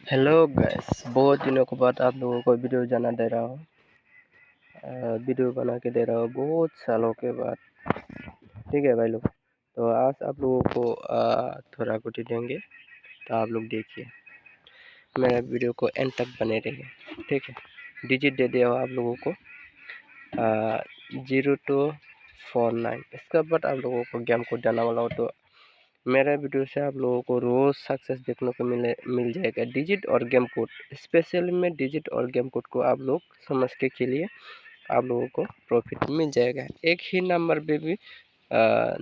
Hello guys, बहुत दिनों के बाद आप लोगों को वीडियो जाना दे रहा हूँ। वीडियो बना के दे रहा हूँ बहुत सालों के बाद। ठीक है भाई लोग, तो आज आप लोगों को थोड़ा कुछ देंगे, तो आप लोग देखिए मेरा वीडियो को एंड तक बने रहिए। ठीक है, डिजिट दे दिया हो आप लोगों को 0249। इसके बाद आप लोगों को गेम कोड जाना वाला हो, तो मेरा वीडियो से आप लोगों को रोज़ सक्सेस देखने को मिल जाएगा। डिजिट और गेम कोड, स्पेशली में डिजिट और गेम कोड को आप लोग समझ के खेलिए, आप लोगों को प्रॉफिट मिल जाएगा। एक ही नंबर पे भी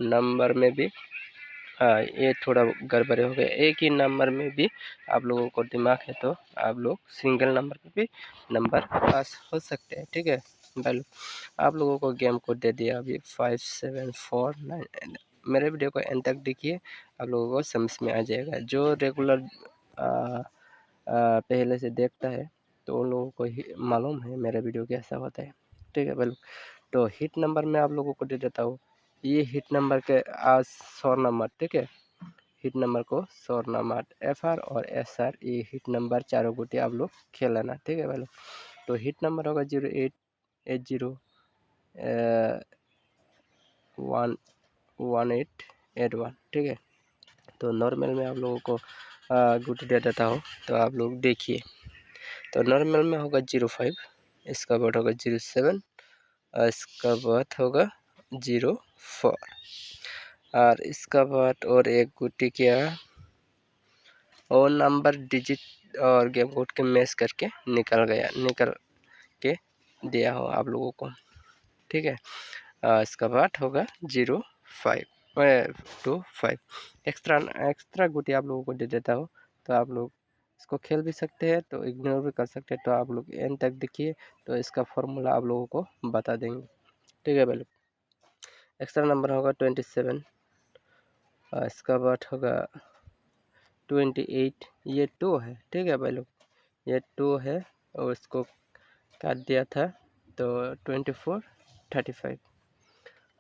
नंबर में भी ये थोड़ा गड़बड़े हो गए। एक ही नंबर में भी आप लोगों को दिमाग है तो आप लोग सिंगल नंबर पे भी नंबर पास हो सकते हैं। ठीक है भाई, आप लोगों को गेम कोड दे दिया अभी 5749। मेरे वीडियो को एंड तक देखिए, आप लोगों को समझ में आ जाएगा। जो रेगुलर पहले से देखता है तो उन लोगों को ही मालूम है मेरा वीडियो कैसा होता है। ठीक है भाई, तो हिट नंबर में आप लोगों को दे देता हूँ। ये हिट नंबर के आज 100 नंबर। ठीक है, हिट नंबर को 100 नंबर FR और SR, ये हिट नंबर चारों गोटी आप लोग खेल लेना। ठीक है भाई, तो हिट नंबर होगा 08801881। ठीक है, तो नॉर्मल में आप लोगों को गुटी दे देता हूँ, तो आप लोग देखिए। तो नॉर्मल में होगा 05, इसका बाद होगा 07, और इसका बाद होगा 04, और इसका बाद और एक गुटी क्या और नंबर डिजिट और गेम कोड के मैच करके निकल के दिया हो आप लोगों को। ठीक है, इसका बाद होगा 0525। एक्स्ट्रा गुटी आप लोगों को दे देता हो, तो आप लोग इसको खेल भी सकते हैं, तो इग्नोर भी कर सकते हैं। तो आप लोग एंड तक देखिए, तो इसका फॉर्मूला आप लोगों को बता देंगे। ठीक है भाई, एक्स्ट्रा नंबर होगा 27, इसका बाद होगा 28, ये 2 है। ठीक है भाई लोग, ये 2 है और इसको काट दिया था, तो 24 35।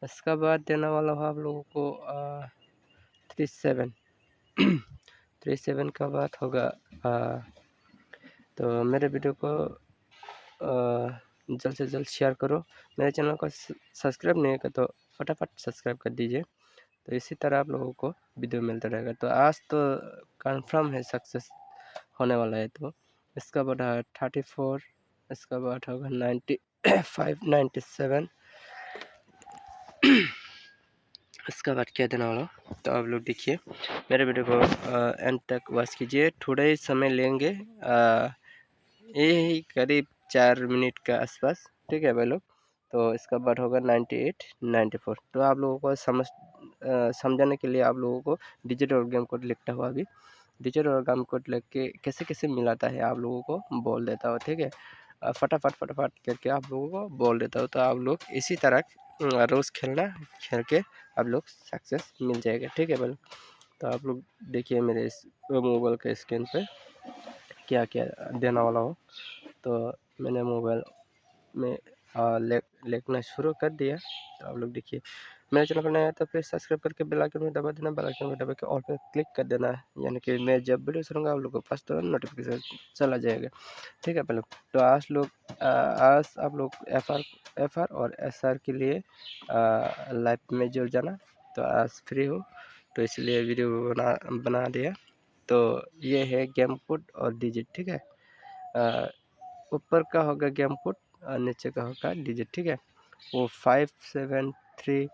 इसका बाद देने वाला हो आप लोगों को 37 37 का बाद होगा तो मेरे वीडियो को जल्द से जल्द शेयर करो। मेरे चैनल को सब्सक्राइब नहीं है तो फटाफट सब्सक्राइब कर दीजिए, तो इसी तरह आप लोगों को वीडियो मिलता रहेगा। तो आज तो कंफर्म है सक्सेस होने वाला है। तो इसका बाद 34, इसका बाद होगा 95 97, इसका बाद क्या देना वाला, तो आप लोग देखिए मेरे वीडियो को एंड तक वॉच कीजिए। थोड़ा ही समय लेंगे, यही करीब 4 मिनट के आसपास। ठीक है भाई लोग, तो इसका बाद होगा 98 94। तो आप लोगों को समझाने के लिए आप लोगों को डिजिट और गेम कोड लिखता हुआ अभी डिजिट और गेम कोड लिख के कैसे कैसे मिलाता है आप लोगों को बोल देता हूँ। ठीक है, फटाफट करके आप लोगों को बोल देता हूँ, तो आप लोग इसी तरह रोज़ खेल के आप लोग सक्सेस मिल जाएगा। ठीक है भाई, तो आप लोग देखिए मेरे इस मोबाइल के स्क्रीन पे क्या क्या देने वाला हो। तो मैंने मोबाइल में लिखना शुरू कर दिया, तो आप लोग देखिए। मेरे चैनल पर नया है तो फिर सब्सक्राइब करके बेल आइकन में दबा देना, बेल आइकन में दबा के ऑल पे क्लिक कर देना है, यानी कि मैं जब वीडियो करूँगा आप लोगों के पास तुरंत नोटिफिकेशन चला जाएगा। ठीक है पहले, तो आज आप लोग FR और SR के लिए लाइव में जुड़ जाना। तो आज फ्री हो तो इसलिए वीडियो बना दिया। तो ये है गेम कोड और डिजिट। ठीक है, ऊपर का होगा गेम कोड और नीचे का होगा डिजिट। ठीक है, वो 573,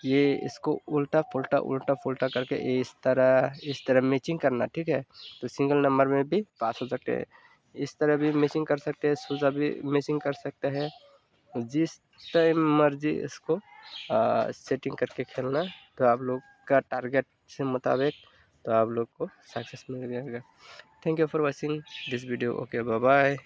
ये इसको उल्टा पुल्टा करके इस तरह मैचिंग करना। ठीक है, तो सिंगल नंबर में भी पास हो सकते हैं, इस तरह भी मैचिंग कर सकते हैं, सूजा भी मैचिंग कर सकते हैं, जिस टाइम मर्जी इसको सेटिंग करके खेलना। तो आप लोग का टारगेट से मुताबिक तो आप लोग को सक्सेस मिल जाएगा। Thank you for watching this video. Okay, bye bye.